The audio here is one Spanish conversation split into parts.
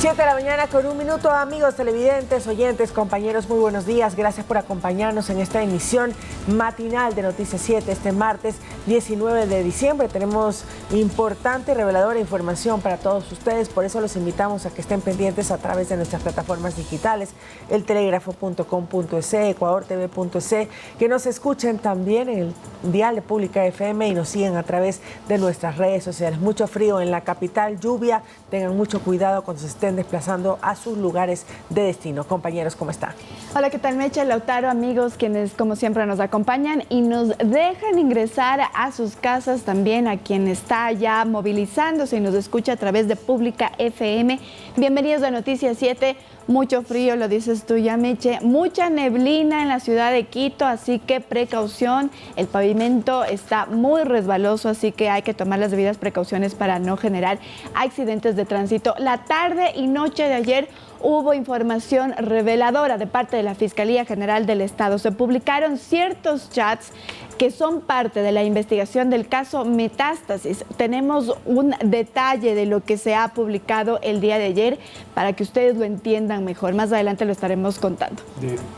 7 de la mañana con 1 minuto, amigos televidentes, oyentes, compañeros, muy buenos días. Gracias por acompañarnos en esta emisión matinal de Noticias 7 este martes 19 de diciembre. Tenemos importante y reveladora información para todos ustedes, por eso los invitamos a que estén pendientes a través de nuestras plataformas digitales, eltelégrafo.com.es, ecuadortv.es, que nos escuchen también en el dial de Pública FM y nos sigan a través de nuestras redes sociales. Mucho frío en la capital, lluvia, tengan mucho cuidado cuando se estén desplazando a sus lugares de destino. Compañeros, ¿cómo están? Hola, ¿qué tal, Meche, Lautaro, amigos, quienes como siempre nos acompañan y nos dejan ingresar a sus casas, también a quien está ya movilizándose y nos escucha a través de Pública FM. Bienvenidos a Noticias 7. Mucho frío, lo dices tú ya, Meche, mucha neblina en la ciudad de Quito, así que precaución, el pavimento está muy resbaloso, así que hay que tomar las debidas precauciones para no generar accidentes de tránsito. La tarde y noche de ayer hubo información reveladora de parte de la Fiscalía General del Estado. Se publicaron ciertos chats que son parte de la investigación del caso Metástasis. Tenemos un detalle de lo que se ha publicado el día de ayer para que ustedes lo entiendan mejor. Más adelante lo estaremos contando.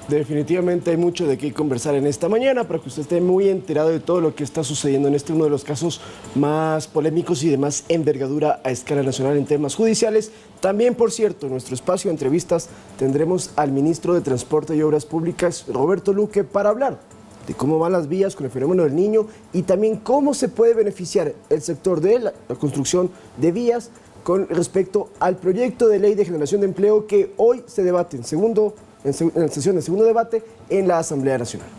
Definitivamente hay mucho de qué conversar en esta mañana para que usted esté muy enterado de todo lo que está sucediendo en uno de los casos más polémicos y de más envergadura a escala nacional en temas judiciales. También, por cierto, en nuestro espacio de entrevistas tendremos al ministro de Transporte y Obras Públicas, Roberto Luque, para hablar de cómo van las vías con el fenómeno del Niño y también cómo se puede beneficiar el sector de la construcción de vías con respecto al proyecto de ley de generación de empleo que hoy se debate en la sesión de segundo debate en la Asamblea Nacional.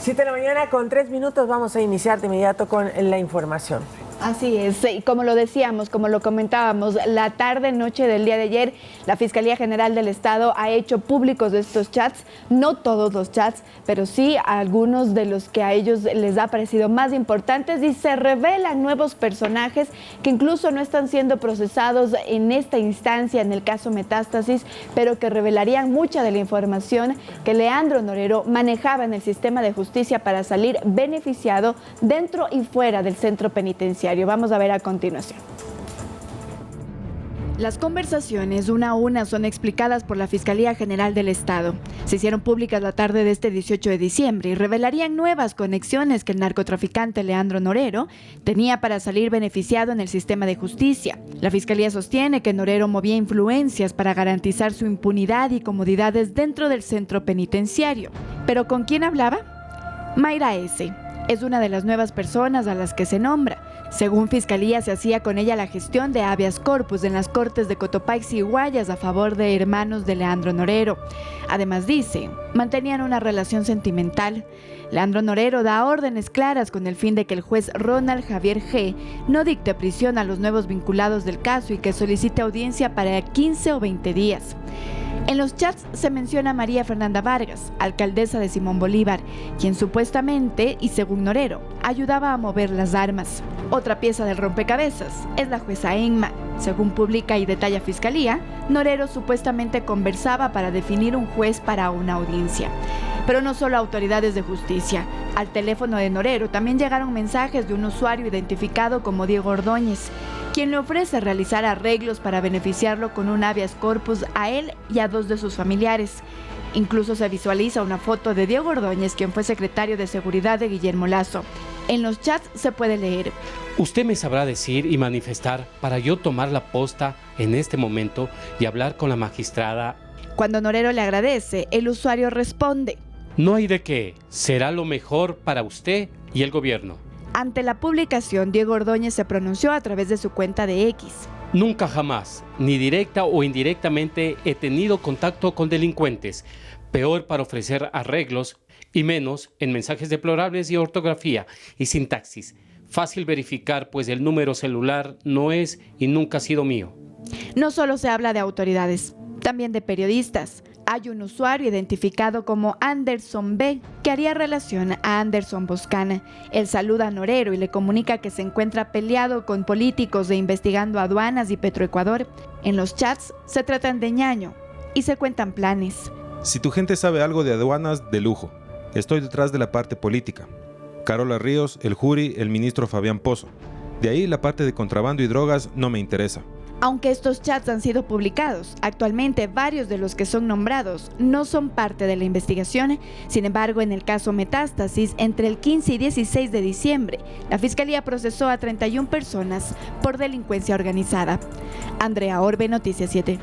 7 de la mañana con 3 minutos, vamos a iniciar de inmediato con la información. Así es, y como lo decíamos, como lo comentábamos, la tarde-noche del día de ayer, la Fiscalía General del Estado ha hecho públicos estos chats, no todos los chats, pero sí algunos de los que a ellos les ha parecido más importantes y se revelan nuevos personajes que incluso no están siendo procesados en esta instancia, en el caso Metástasis, pero que revelarían mucha de la información que Leandro Norero manejaba en el sistema de justicia para salir beneficiado dentro y fuera del centro penitenciario. Vamos a ver a continuación. Las conversaciones una a una son explicadas por la Fiscalía General del Estado. Se hicieron públicas la tarde de este 18 de diciembre y revelarían nuevas conexiones que el narcotraficante Leandro Norero tenía para salir beneficiado en el sistema de justicia. La Fiscalía sostiene que Norero movía influencias para garantizar su impunidad y comodidades dentro del centro penitenciario. ¿Pero con quién hablaba? Mayra S. es una de las nuevas personas a las que se nombra. Según Fiscalía, se hacía con ella la gestión de habeas corpus en las Cortes de Cotopaxi y Guayas a favor de hermanos de Leandro Norero. Además, dice, mantenían una relación sentimental. Leandro Norero da órdenes claras con el fin de que el juez Ronald Javier G. no dicte prisión a los nuevos vinculados del caso y que solicite audiencia para 15 o 20 días. En los chats se menciona a María Fernanda Vargas, alcaldesa de Simón Bolívar, quien supuestamente, y según Norero, ayudaba a mover las armas. Otra pieza del rompecabezas es la jueza Enma. Según publica y detalla Fiscalía, Norero supuestamente conversaba para definir un juez para una audiencia. Pero no solo autoridades de justicia. Al teléfono de Norero también llegaron mensajes de un usuario identificado como Diego Ordóñez, quien le ofrece realizar arreglos para beneficiarlo con un habeas corpus a él y a 2 de sus familiares. Incluso se visualiza una foto de Diego Ordóñez, quien fue secretario de Seguridad de Guillermo Lasso. En los chats se puede leer: usted me sabrá decir y manifestar para yo tomar la posta en este momento y hablar con la magistrada. Cuando Norero le agradece, el usuario responde: no hay de qué, será lo mejor para usted y el gobierno. Ante la publicación, Diego Ordóñez se pronunció a través de su cuenta de X. Nunca jamás, ni directa o indirectamente, he tenido contacto con delincuentes. Peor para ofrecer arreglos y menos en mensajes deplorables y ortografía y sintaxis. Fácil verificar, pues el número celular no es y nunca ha sido mío. No solo se habla de autoridades, también de periodistas. Hay un usuario identificado como Anderson B, que haría relación a Anderson Boscana. Él saluda a Norero y le comunica que se encuentra peleado con políticos de Investigando Aduanas y Petroecuador. En los chats se tratan de ñaño y se cuentan planes. Si tu gente sabe algo de aduanas, de lujo. Estoy detrás de la parte política. Carola Ríos, el jury, el ministro Fabián Pozo. De ahí la parte de contrabando y drogas no me interesa. Aunque estos chats han sido publicados, actualmente varios de los que son nombrados no son parte de la investigación. Sin embargo, en el caso Metástasis, entre el 15 y 16 de diciembre, la Fiscalía procesó a 31 personas por delincuencia organizada. Andrea Orbe, Noticias 7.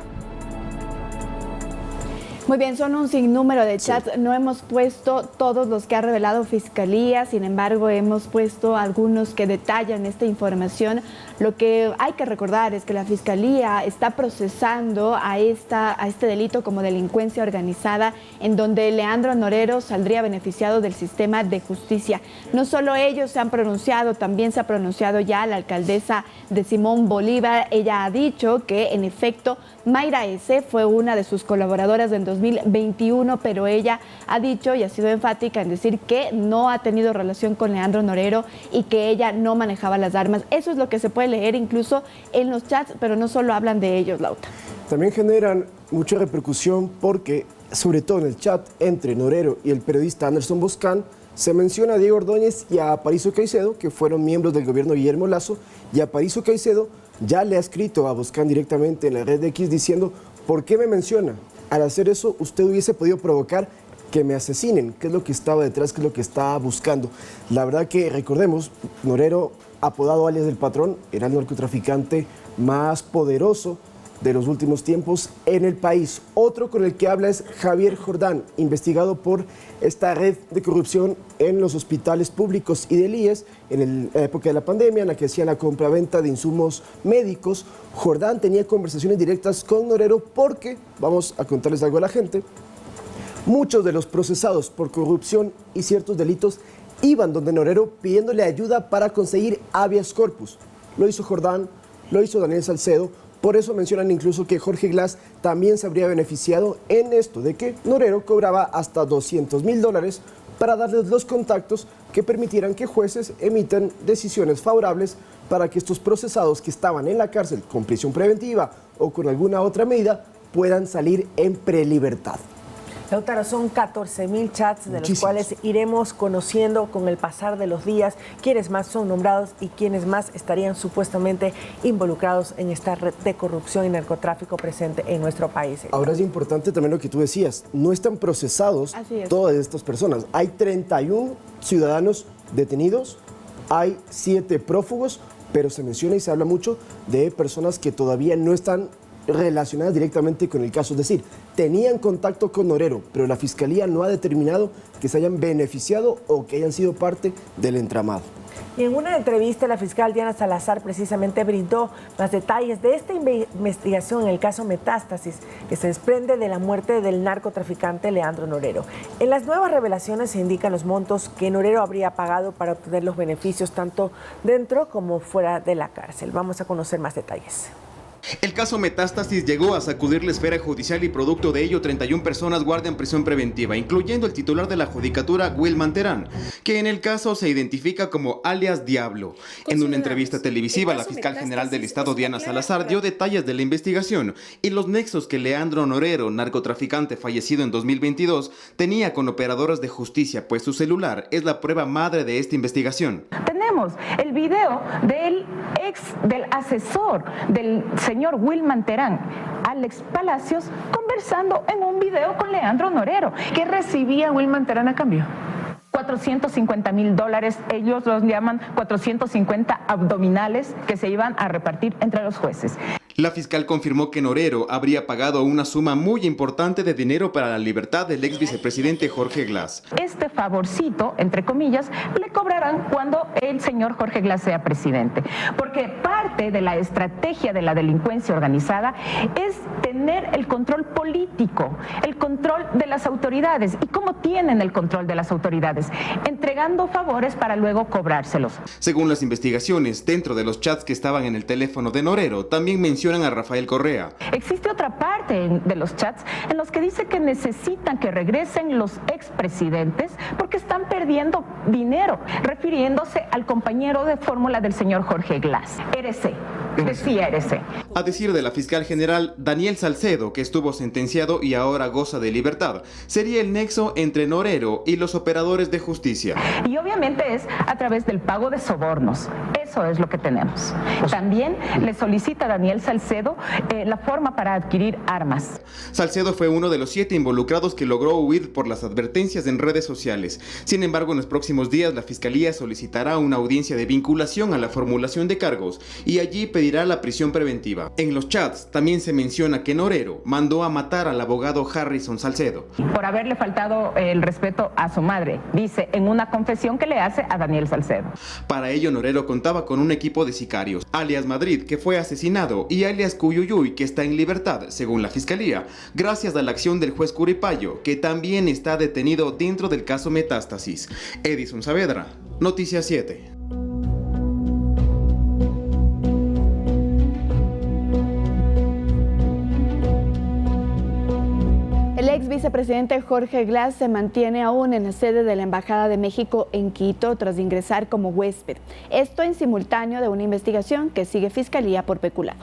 Muy bien, son un sinnúmero de chats. No hemos puesto todos los que ha revelado Fiscalía, sin embargo, hemos puesto algunos que detallan esta información. Lo que hay que recordar es que la Fiscalía está procesando a este delito como delincuencia organizada, en donde Leandro Norero saldría beneficiado del sistema de justicia. No solo ellos se han pronunciado, también se ha pronunciado ya la alcaldesa de Simón Bolívar. Ella ha dicho que, en efecto, Mayra S. fue una de sus colaboradoras en 2021, pero ella ha dicho y ha sido enfática en decir que no ha tenido relación con Leandro Norero y que ella no manejaba las armas. Eso es lo que se puede leer incluso en los chats, pero no solo hablan de ellos, Lauta. También generan mucha repercusión porque, sobre todo en el chat entre Norero y el periodista Anderson Boscan, se menciona a Diego Ordóñez y a Aparicio Caicedo, que fueron miembros del gobierno de Guillermo Lasso, y Aparicio Caicedo ya le ha escrito a Boscan directamente en la red de X diciendo: ¿por qué me menciona? Al hacer eso, usted hubiese podido provocar que me asesinen. ¿Qué es lo que estaba detrás? ¿Qué es lo que estaba buscando? La verdad que, recordemos, Norero, apodado alias del Patrón, era el narcotraficante más poderoso de los últimos tiempos en el país. Otro con el que habla es Javier Jordán, investigado por esta red de corrupción en los hospitales públicos y del IES en la época de la pandemia, en la que hacían la compra-venta de insumos médicos. Jordán tenía conversaciones directas con Norero porque, vamos a contarles algo a la gente, muchos de los procesados por corrupción y ciertos delitos iban donde Norero pidiéndole ayuda para conseguir habeas corpus. Lo hizo Jordán, lo hizo Daniel Salcedo. Por eso mencionan incluso que Jorge Glass también se habría beneficiado en esto, de que Norero cobraba hasta $200,000 para darles los contactos que permitieran que jueces emitan decisiones favorables para que estos procesados que estaban en la cárcel con prisión preventiva o con alguna otra medida puedan salir en prelibertad. Lautaro, son 14,000 chats de Muchísimos. los cuales iremos conociendo con el pasar de los días quiénes más son nombrados y quiénes más estarían supuestamente involucrados en esta red de corrupción y narcotráfico presente en nuestro país. Ahora es importante también lo que tú decías, no están procesados todas estas personas. Hay 31 ciudadanos detenidos, hay 7 prófugos, pero se menciona y se habla mucho de personas que todavía no están relacionadas directamente con el caso. Es decir, tenían contacto con Norero, pero la Fiscalía no ha determinado que se hayan beneficiado o que hayan sido parte del entramado. Y en una entrevista, la fiscal Diana Salazar precisamente brindó más detalles de esta investigación en el caso Metástasis, que se desprende de la muerte del narcotraficante Leandro Norero. En las nuevas revelaciones se indican los montos que Norero habría pagado para obtener los beneficios tanto dentro como fuera de la cárcel. Vamos a conocer más detalles. El caso Metástasis llegó a sacudir la esfera judicial y producto de ello 31 personas guardan prisión preventiva, incluyendo el titular de la judicatura, Wilman Terán, que en el caso se identifica como alias Diablo. En una entrevista televisiva, la fiscal general del Estado, Diana Salazar, dio detalles de la investigación y los nexos que Leandro Norero, narcotraficante fallecido en 2022, tenía con operadoras de justicia, pues su celular es la prueba madre de esta investigación. Tenemos el video del asesor del señor Wilman Terán, Alex Palacios, conversando en un video con Leandro Norero. ¿Qué recibía Wilman Terán a cambio? $450,000, ellos los llaman 450 abdominales que se iban a repartir entre los jueces. La fiscal confirmó que Norero habría pagado una suma muy importante de dinero para la libertad del ex vicepresidente Jorge Glass. Este favorcito, entre comillas, le cobrarán cuando el señor Jorge Glass sea presidente. Porque parte de la estrategia de la delincuencia organizada es tener el control político, el control de las autoridades. ¿Y cómo tienen el control de las autoridades? Entregando favores para luego cobrárselos. Según las investigaciones, dentro de los chats que estaban en el teléfono de Norero, también mencionan a Rafael Correa. Existe otra parte de los chats en los que dice que necesitan que regresen los expresidentes porque están perdiendo dinero, refiriéndose al compañero de fórmula del señor Jorge Glass. RC, decía RC. A decir de la fiscal general Daniel Salcedo, que estuvo sentenciado y ahora goza de libertad, sería el nexo entre Norero y los operadores de justicia. Y obviamente es a través del pago de sobornos. Eso es lo que tenemos. También le solicita a Daniel Salcedo la forma para adquirir armas. Salcedo fue uno de los 7 involucrados que logró huir por las advertencias en redes sociales. Sin embargo, en los próximos días la Fiscalía solicitará una audiencia de vinculación a la formulación de cargos y allí pedirá la prisión preventiva. En los chats también se menciona que Norero mandó a matar al abogado Harrison Salcedo. Por haberle faltado el respeto a su madre, dice en una confesión que le hace a Daniel Salcedo. Para ello, Norero contaba con un equipo de sicarios, alias Madrid, que fue asesinado, y alias Cuyuyuy, que está en libertad, según la Fiscalía, gracias a la acción del juez Curipayo, que también está detenido dentro del caso Metástasis. Edison Saavedra, Noticias 7. El ex vicepresidente Jorge Glass se mantiene aún en la sede de la Embajada de México en Quito tras ingresar como huésped. Esto en simultáneo de una investigación que sigue Fiscalía por peculado.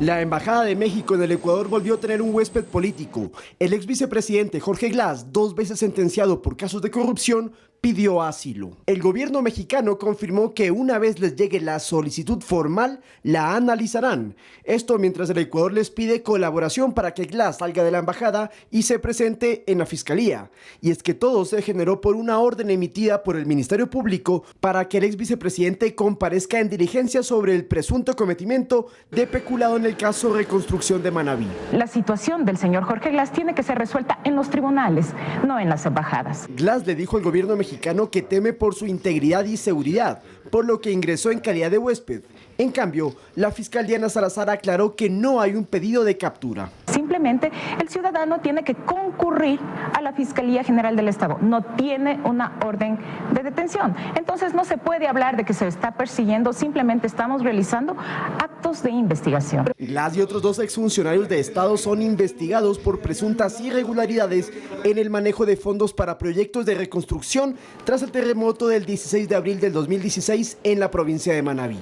La Embajada de México en el Ecuador volvió a tener un huésped político. El ex vicepresidente Jorge Glass, 2 veces sentenciado por casos de corrupción, pidió asilo. El gobierno mexicano confirmó que una vez les llegue la solicitud formal, la analizarán. Esto mientras el Ecuador les pide colaboración para que Glass salga de la embajada y se presente en la fiscalía. Y es que todo se generó por una orden emitida por el Ministerio Público para que el ex vicepresidente comparezca en diligencia sobre el presunto cometimiento de peculado en el caso Reconstrucción de Manabí. La situación del señor Jorge Glass tiene que ser resuelta en los tribunales, no en las embajadas. Glass le dijo al gobierno mexicano que teme por su integridad y seguridad, por lo que ingresó en calidad de huésped. En cambio, la fiscal Diana Salazar aclaró que no hay un pedido de captura. Simplemente el ciudadano tiene que concurrir a la Fiscalía General del Estado, no tiene una orden de detención. Entonces no se puede hablar de que se está persiguiendo, simplemente estamos realizando actos de investigación. Glass y otros 2 exfuncionarios de Estado son investigados por presuntas irregularidades en el manejo de fondos para proyectos de reconstrucción tras el terremoto del 16 de abril del 2016 en la provincia de Manabí.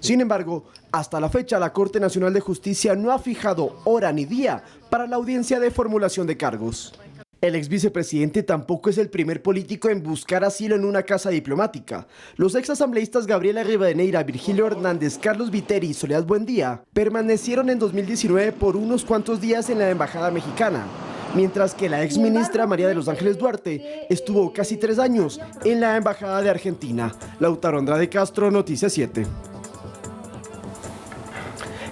Sin embargo, hasta la fecha la Corte Nacional de Justicia no ha fijado hora ni día para la audiencia de formulación de cargos. El ex vicepresidente tampoco es el primer político en buscar asilo en una casa diplomática. Los exasambleístas Gabriela Rivadeneira, Virgilio Hernández, Carlos Viteri y Soledad Buendía permanecieron en 2019 por unos cuantos días en la embajada mexicana, mientras que la exministra María de los Ángeles Duarte estuvo casi 3 años en la embajada de Argentina. Lautaro Andrade Castro, Noticias 7.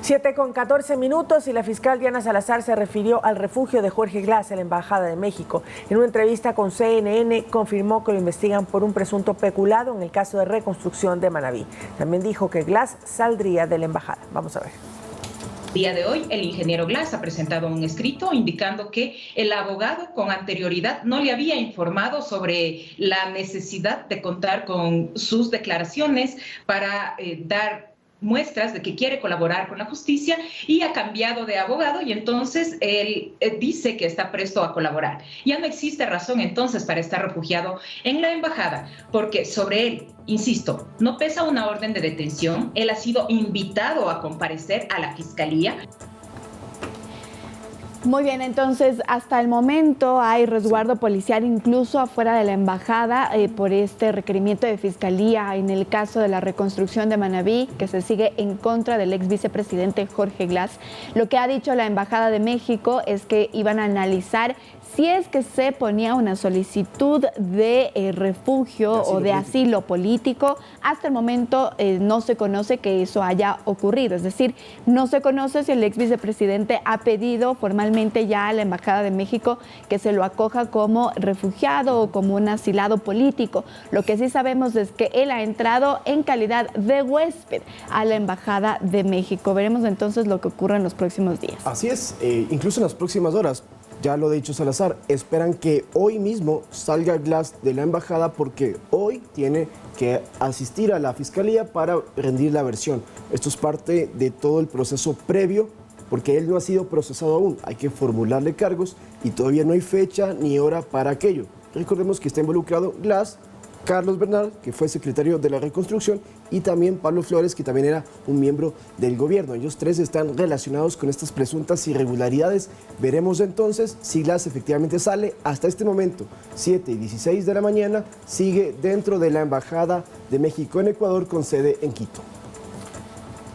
7:14 y la fiscal Diana Salazar se refirió al refugio de Jorge Glass en la Embajada de México. En una entrevista con CNN confirmó que lo investigan por un presunto peculado en el caso de Reconstrucción de Manabí. También dijo que Glass saldría de la embajada. Vamos a ver. Día de hoy, el ingeniero Glass ha presentado un escrito indicando que el abogado con anterioridad no le había informado sobre la necesidad de contar con sus declaraciones para dar muestras de que quiere colaborar con la justicia y ha cambiado de abogado y entonces él dice que está presto a colaborar. Ya no existe razón entonces para estar refugiado en la embajada porque sobre él, insisto, no pesa una orden de detención, él ha sido invitado a comparecer a la fiscalía. Muy bien, entonces hasta el momento hay resguardo policial incluso afuera de la embajada por este requerimiento de fiscalía en el caso de la reconstrucción de Manabí, que se sigue en contra del ex vicepresidente Jorge Glass. Lo que ha dicho la Embajada de México es que iban a analizar si es que se ponía una solicitud de refugio o de asilo político. Hasta el momento no se conoce que eso haya ocurrido, es decir, no se conoce si el ex vicepresidente ha pedido formalmente ya a la Embajada de México que se lo acoja como refugiado o como un asilado político. Lo que sí sabemos es que él ha entrado en calidad de huésped a la Embajada de México. Veremos entonces lo que ocurre en los próximos días. Así es, incluso en las próximas horas. Ya lo ha dicho Salazar, esperan que hoy mismo salga Glass de la embajada porque hoy tiene que asistir a la fiscalía para rendir la versión. Esto es parte de todo el proceso previo porque él no ha sido procesado aún. Hay que formularle cargos y todavía no hay fecha ni hora para aquello. Recordemos que está involucrado Glass, Carlos Bernal, que fue secretario de la Reconstrucción, y también Pablo Flores, que también era un miembro del gobierno. Ellos tres están relacionados con estas presuntas irregularidades. Veremos entonces si Glass efectivamente sale. Hasta este momento, 7:16 de la mañana, sigue dentro de la Embajada de México en Ecuador con sede en Quito.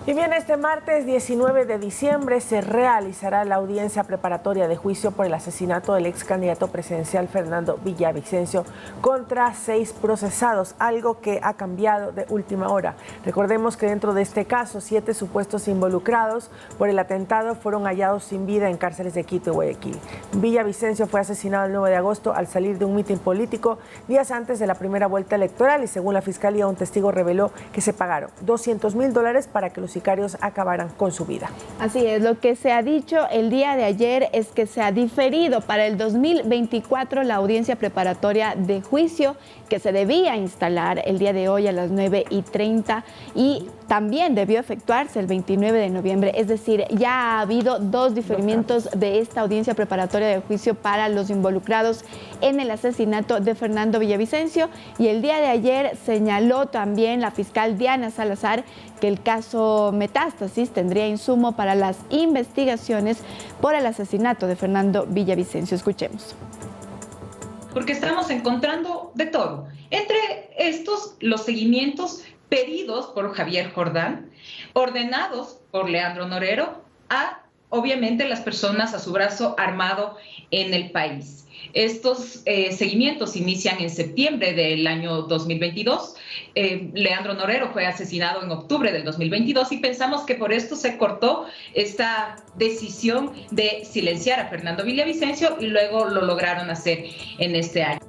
Y bien, este martes 19 de diciembre se realizará la audiencia preparatoria de juicio por el asesinato del ex candidato presidencial Fernando Villavicencio contra 6 procesados, algo que ha cambiado de última hora. Recordemos que dentro de este caso, 7 supuestos involucrados por el atentado fueron hallados sin vida en cárceles de Quito y Guayaquil. Villavicencio fue asesinado el 9 de agosto al salir de un mitin político días antes de la primera vuelta electoral y según la Fiscalía, un testigo reveló que se pagaron $200,000 para que los sicarios acabaran con su vida. Así es, lo que se ha dicho el día de ayer es que se ha diferido para el 2024 la audiencia preparatoria de juicio que se debía instalar el día de hoy a las 9:30 y también debió efectuarse el 29 de noviembre, es decir, ya ha habido 2 diferimientos de esta audiencia preparatoria de juicio para los involucrados en el asesinato de Fernando Villavicencio y el día de ayer señaló también la fiscal Diana Salazar que el caso Metástasis tendría insumo para las investigaciones por el asesinato de Fernando Villavicencio. Escuchemos. Porque estamos encontrando de todo. Entre estos, los seguimientos pedidos por Javier Jordán, ordenados por Leandro Norero, a, obviamente, las personas a su brazo armado en el país. Estos seguimientos inician en septiembre del año 2022. Leandro Norero fue asesinado en octubre del 2022 y pensamos que por esto se cortó esta decisión de silenciar a Fernando Villavicencio y luego lo lograron hacer en este año.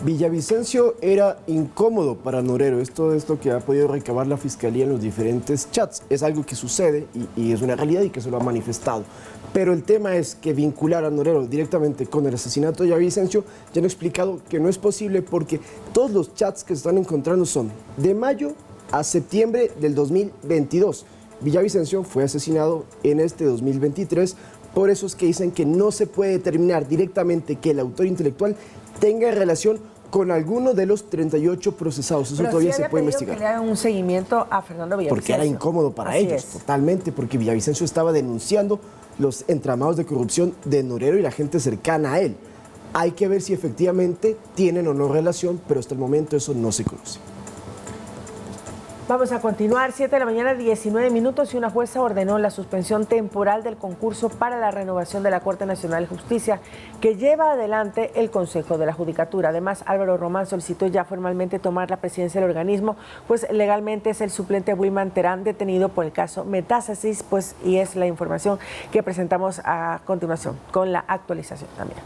Villavicencio era incómodo para Norero. Esto que ha podido recabar la Fiscalía en los diferentes chats. Es algo que sucede y es una realidad y que se lo ha manifestado. Pero el tema es que vincular a Norero directamente con el asesinato de Villavicencio, ya han explicado que no es posible porque todos los chats que se están encontrando son de mayo a septiembre del 2022. Villavicencio fue asesinado en este 2023, por eso es que dicen que no se puede determinar directamente que el autor intelectual tenga relación con alguno de los 38 procesados. Eso todavía se puede investigar. Que le hagan un seguimiento a Fernando Villavicencio. Porque era incómodo para ellos, totalmente, porque Villavicencio estaba denunciando los entramados de corrupción de Norero y la gente cercana a él. Hay que ver si efectivamente tienen o no relación, pero hasta el momento eso no se conoce. Vamos a continuar, 7 de la mañana, 19 minutos, y una jueza ordenó la suspensión temporal del concurso para la renovación de la Corte Nacional de Justicia que lleva adelante el Consejo de la Judicatura. Además, Álvaro Román solicitó ya formalmente tomar la presidencia del organismo, pues legalmente es el suplente Wilman Terán detenido por el caso Metástasis, pues, y es la información que presentamos a continuación con la actualización también.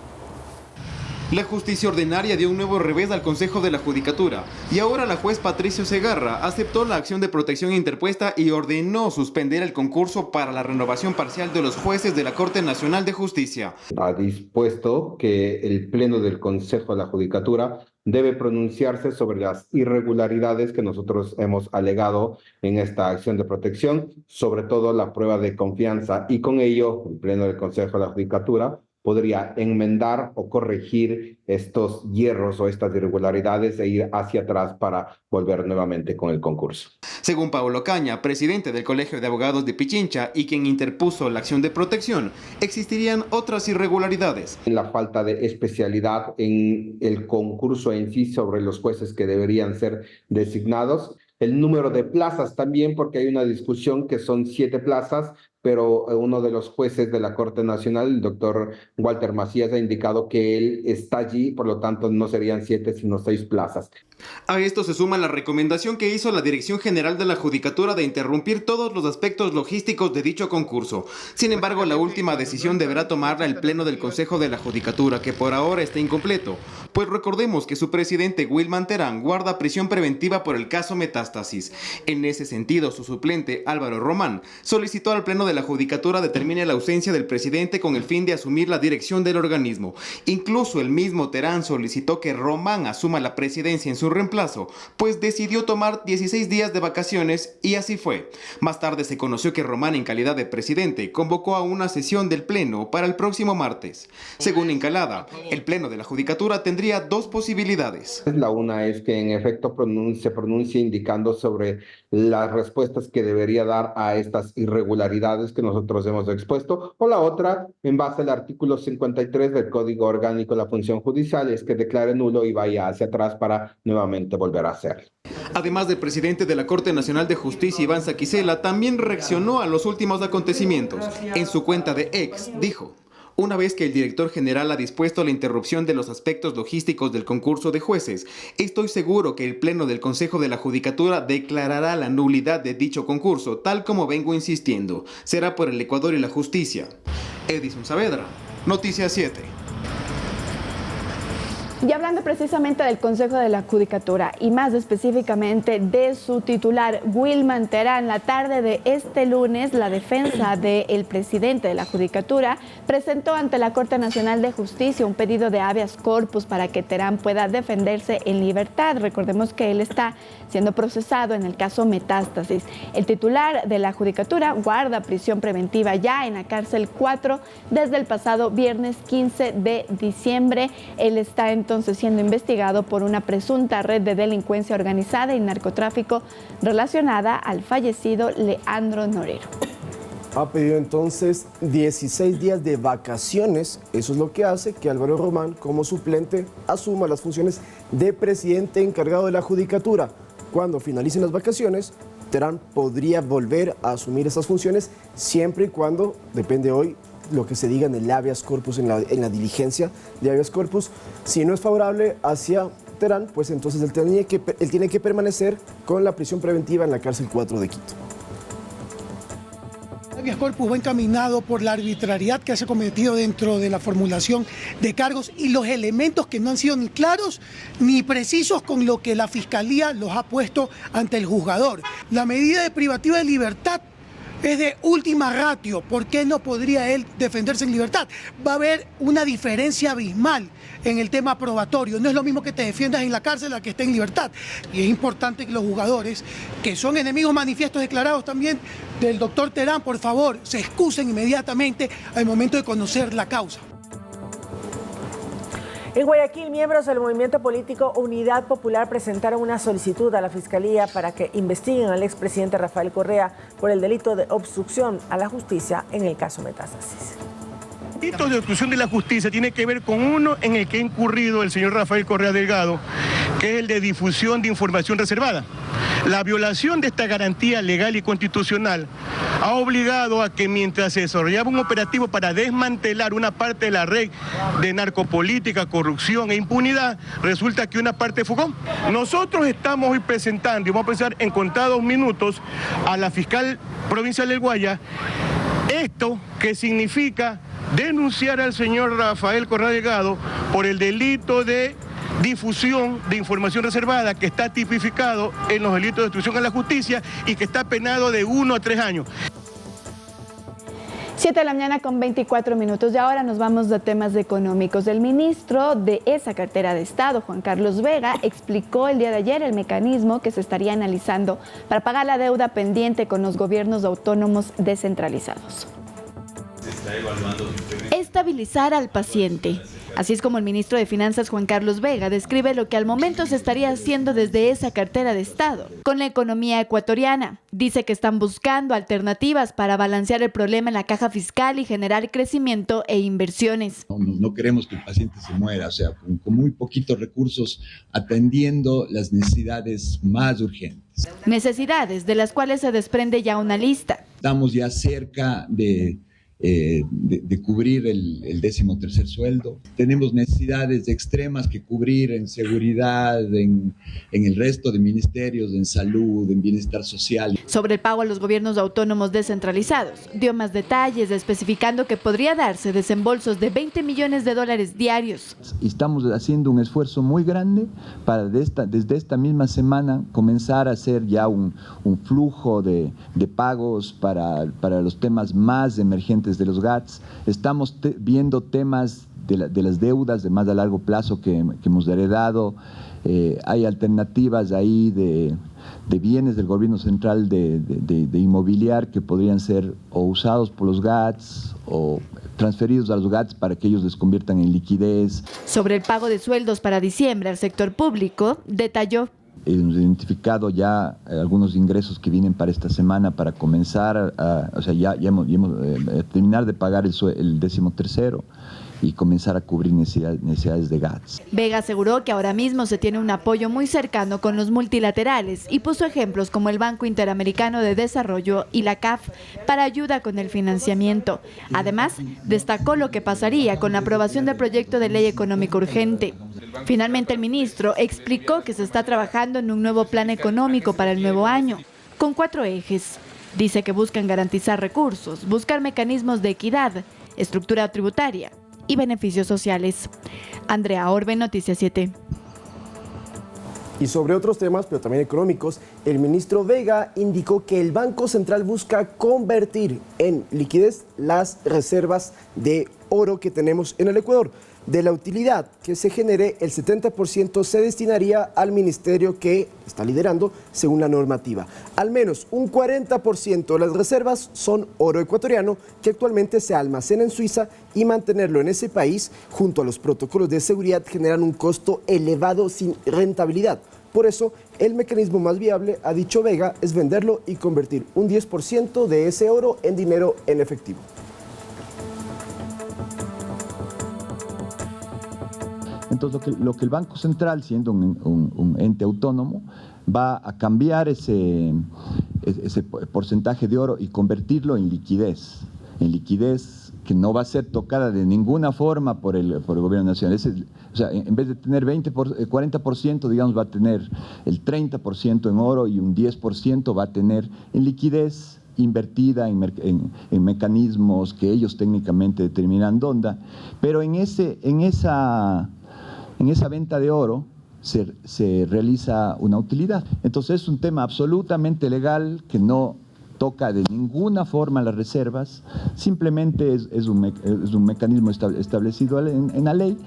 La justicia ordinaria dio un nuevo revés al Consejo de la Judicatura y ahora la juez Patricio Segarra aceptó la acción de protección interpuesta y ordenó suspender el concurso para la renovación parcial de los jueces de la Corte Nacional de Justicia. Ha dispuesto que el Pleno del Consejo de la Judicatura debe pronunciarse sobre las irregularidades que nosotros hemos alegado en esta acción de protección, sobre todo la prueba de confianza, y con ello el Pleno del Consejo de la Judicatura podría enmendar o corregir estos hierros o estas irregularidades e ir hacia atrás para volver nuevamente con el concurso. Según Paulo Caña, presidente del Colegio de Abogados de Pichincha y quien interpuso la acción de protección, existirían otras irregularidades. La falta de especialidad en el concurso en sí sobre los jueces que deberían ser designados. El número de plazas también, porque hay una discusión que son 7 plazas, pero uno de los jueces de la Corte Nacional, el doctor Walter Macías, ha indicado que él está allí, por lo tanto no serían 7, sino 6 plazas. A esto se suma la recomendación que hizo la Dirección General de la Judicatura de interrumpir todos los aspectos logísticos de dicho concurso. Sin embargo, la última decisión deberá tomarla el Pleno del Consejo de la Judicatura, que por ahora está incompleto, pues recordemos que su presidente Wilman Terán guarda prisión preventiva por el caso Metástasis. En ese sentido, su suplente Álvaro Román solicitó al Pleno de la Judicatura determine la ausencia del presidente con el fin de asumir la dirección del organismo. Incluso el mismo Terán solicitó que Román asuma la presidencia en su reemplazo, pues decidió tomar 16 días de vacaciones y así fue. Más tarde se conoció que Román, en calidad de presidente, convocó a una sesión del Pleno para el próximo martes. Según Encalada, el Pleno de la Judicatura tendría tendría dos posibilidades. La una es que en efecto se pronuncie indicando sobre las respuestas que debería dar a estas irregularidades que nosotros hemos expuesto, o la otra, en base al artículo 53 del Código Orgánico de la Función Judicial, es que declare nulo y vaya hacia atrás para nuevamente volver a hacerlo. Además del presidente de la Corte Nacional de Justicia, Iván Saquicela, también reaccionó a los últimos acontecimientos. En su cuenta de X dijo: una vez que el director general ha dispuesto la interrupción de los aspectos logísticos del concurso de jueces, estoy seguro que el Pleno del Consejo de la Judicatura declarará la nulidad de dicho concurso, tal como vengo insistiendo. Será por el Ecuador y la justicia. Edison Saavedra, Noticias 7. Y hablando precisamente del Consejo de la Judicatura y más específicamente de su titular, Wilman Terán, la tarde de este lunes, la defensa del presidente de la Judicatura presentó ante la Corte Nacional de Justicia un pedido de habeas corpus para que Terán pueda defenderse en libertad. Recordemos que él está siendo procesado en el caso Metástasis. El titular de la Judicatura guarda prisión preventiva ya en la cárcel 4 desde el pasado viernes 15 de diciembre. Él está entonces siendo investigado por una presunta red de delincuencia organizada y narcotráfico relacionada al fallecido Leandro Norero. Ha pedido entonces 16 días de vacaciones. Eso es lo que hace que Álvaro Román, como suplente, asuma las funciones de presidente encargado de la Judicatura. Cuando finalicen las vacaciones, Terán podría volver a asumir esas funciones siempre y cuando, depende hoy, lo que se diga en el habeas corpus, en la diligencia de habeas corpus. Si no es favorable hacia Terán, pues entonces él tiene que permanecer con la prisión preventiva en la cárcel 4 de Quito. El habeas corpus va encaminado por la arbitrariedad que se ha cometido dentro de la formulación de cargos y los elementos que no han sido ni claros ni precisos con lo que la Fiscalía los ha puesto ante el juzgador. La medida de privativa de libertad es de última ratio. ¿Por qué no podría él defenderse en libertad? Va a haber una diferencia abismal en el tema probatorio. No es lo mismo que te defiendas en la cárcel a que esté en libertad. Y es importante que los jugadores, que son enemigos manifiestos declarados también del doctor Terán, por favor, se excusen inmediatamente al momento de conocer la causa. En Guayaquil, miembros del movimiento político Unidad Popular presentaron una solicitud a la Fiscalía para que investiguen al expresidente Rafael Correa por el delito de obstrucción a la justicia en el caso Metástasis. El delito de obstrucción de la justicia tiene que ver con uno en el que ha incurrido el señor Rafael Correa Delgado, que es el de difusión de información reservada. La violación de esta garantía legal y constitucional ha obligado a que mientras se desarrollaba un operativo para desmantelar una parte de la red de narcopolítica, corrupción e impunidad, resulta que una parte fugó. Nosotros estamos hoy presentando, y vamos a presentar en contados minutos, a la fiscal provincial del Guaya, esto que significa denunciar al señor Rafael Correa Delgado por el delito de difusión de información reservada que está tipificado en los delitos de obstrucción a la justicia y que está penado de 1 a 3 años. 7 de la mañana con 24 minutos y ahora nos vamos a temas económicos. El ministro de esa cartera de Estado, Juan Carlos Vega, explicó el día de ayer el mecanismo que se estaría analizando para pagar la deuda pendiente con los gobiernos autónomos descentralizados. Estabilizar al paciente. Así es como el ministro de Finanzas, Juan Carlos Vega, describe lo que al momento se estaría haciendo desde esa cartera de Estado con la economía ecuatoriana. Dice que están buscando alternativas para balancear el problema en la caja fiscal y generar crecimiento e inversiones. No queremos que el paciente se muera, o sea, con muy poquitos recursos, atendiendo las necesidades más urgentes. Necesidades de las cuales se desprende ya una lista. Estamos ya cerca de cubrir el 13º sueldo. Tenemos necesidades extremas que cubrir en seguridad, en el resto de ministerios, en salud, en bienestar social. Sobre el pago a los gobiernos autónomos descentralizados, dio más detalles especificando que podría darse desembolsos de $20 millones diarios. Estamos haciendo un esfuerzo muy grande para desde esta misma semana comenzar a hacer ya un flujo de pagos para los temas más emergentes de los GATS. Estamos viendo temas las deudas de más a largo plazo que hemos heredado. Hay alternativas ahí de bienes del gobierno central de inmobiliar que podrían ser o usados por los GATS o transferidos a los GATS para que ellos les conviertan en liquidez. Sobre el pago de sueldos para diciembre al sector público, detalló: hemos identificado ya algunos ingresos que vienen para esta semana para comenzar ya hemos terminar de pagar el 13º y comenzar a cubrir necesidades de GATS. Vega aseguró que ahora mismo se tiene un apoyo muy cercano con los multilaterales y puso ejemplos como el Banco Interamericano de Desarrollo y la CAF para ayuda con el financiamiento. Además, destacó lo que pasaría con la aprobación del proyecto de ley económico urgente. Finalmente, el ministro explicó que se está trabajando en un nuevo plan económico para el nuevo año, con 4 ejes. Dice que buscan garantizar recursos, buscar mecanismos de equidad, estructura tributaria y beneficios sociales. Andrea Orbe, Noticias 7. Y sobre otros temas, pero también económicos, el ministro Vega indicó que el Banco Central busca convertir en liquidez las reservas de oro que tenemos en el Ecuador. De la utilidad que se genere, el 70% se destinaría al ministerio que está liderando según la normativa. Al menos un 40% de las reservas son oro ecuatoriano que actualmente se almacena en Suiza, y mantenerlo en ese país junto a los protocolos de seguridad generan un costo elevado sin rentabilidad. Por eso, el mecanismo más viable, ha dicho Vega, es venderlo y convertir un 10% de ese oro en dinero en efectivo. Entonces, lo que el Banco Central, siendo un ente autónomo, va a cambiar ese porcentaje de oro y convertirlo en liquidez que no va a ser tocada de ninguna forma por el gobierno nacional. En vez de tener 40%, digamos, va a tener el 30% en oro y un 10% va a tener en liquidez invertida en mecanismos que ellos técnicamente determinan dónde, pero en esa venta de oro se realiza una utilidad. Entonces es un tema absolutamente legal que no toca de ninguna forma las reservas, simplemente es un mecanismo establecido en la ley.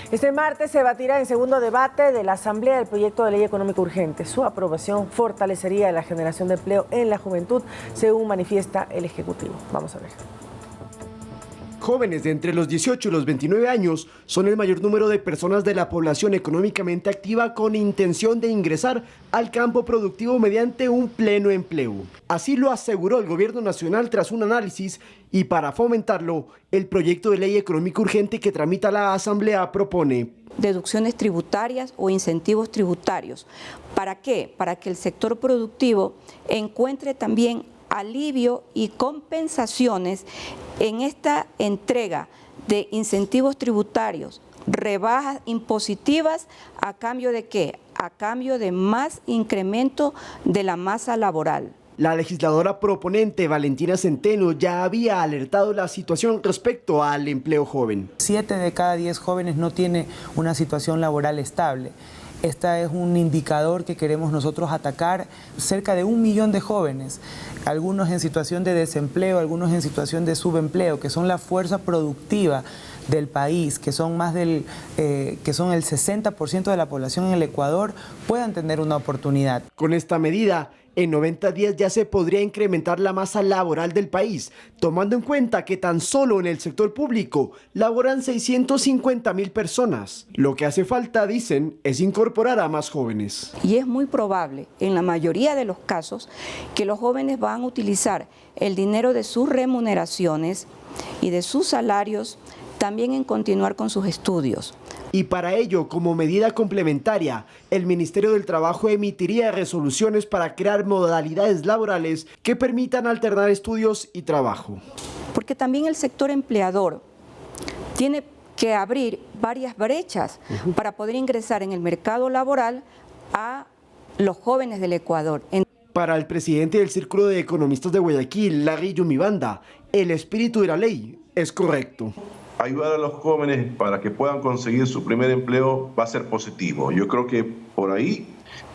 Este martes se debatirá en segundo debate de la Asamblea el proyecto de ley económico urgente. Su aprobación fortalecería la generación de empleo en la juventud, según manifiesta el Ejecutivo. Vamos a ver. Jóvenes de entre los 18 y los 29 años son el mayor número de personas de la población económicamente activa con intención de ingresar al campo productivo mediante un pleno empleo. Así lo aseguró el Gobierno Nacional tras un análisis, y para fomentarlo, el proyecto de ley económico urgente que tramita la Asamblea propone deducciones tributarias o incentivos tributarios. ¿Para qué? Para que el sector productivo encuentre también alivio y compensaciones en esta entrega de incentivos tributarios, rebajas impositivas, ¿a cambio de qué? A cambio de más incremento de la masa laboral. La legisladora proponente Valentina Centeno ya había alertado la situación respecto al empleo joven. 7 de cada 10 jóvenes no tiene una situación laboral estable. Este es un indicador que queremos nosotros atacar. Cerca de 1 millón de jóvenes, algunos en situación de desempleo, algunos en situación de subempleo, que son la fuerza productiva del país, que son el 60% de la población en el Ecuador, puedan tener una oportunidad. Con esta medida, en 90 días ya se podría incrementar la masa laboral del país, tomando en cuenta que tan solo en el sector público laboran 650.000 personas. Lo que hace falta, dicen, es incorporar a más jóvenes. Y es muy probable, en la mayoría de los casos, que los jóvenes van a utilizar el dinero de sus remuneraciones y de sus salarios también en continuar con sus estudios. Y para ello, como medida complementaria, el Ministerio del Trabajo emitiría resoluciones para crear modalidades laborales que permitan alternar estudios y trabajo. Porque también el sector empleador tiene que abrir varias brechas para poder ingresar en el mercado laboral a los jóvenes del Ecuador. Para el presidente del Círculo de Economistas de Guayaquil, Larry Yumibanda, el espíritu de la ley es correcto. Ayudar a los jóvenes para que puedan conseguir su primer empleo va a ser positivo. Yo creo que por ahí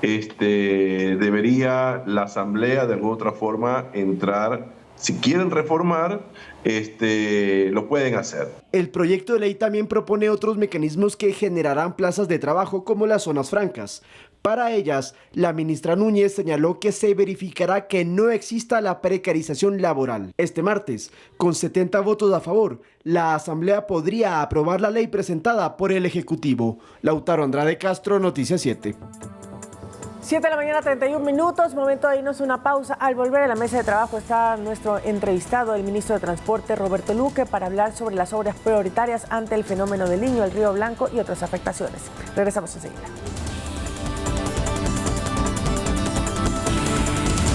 debería la Asamblea de alguna otra forma entrar Si quieren reformar, lo pueden hacer. El proyecto de ley también propone otros mecanismos que generarán plazas de trabajo como las zonas francas. Para ellas, la ministra Núñez señaló que se verificará que no exista la precarización laboral. Este martes, con 70 votos a favor, la Asamblea podría aprobar la ley presentada por el Ejecutivo. Lautaro Andrade Castro, Noticias 7. 7 de la mañana, 31 minutos, momento de irnos una pausa. Al volver a la mesa de trabajo está nuestro entrevistado, el ministro de Transporte, Roberto Luque, para hablar sobre las obras prioritarias ante el fenómeno del Niño, el Río Blanco y otras afectaciones. Regresamos enseguida.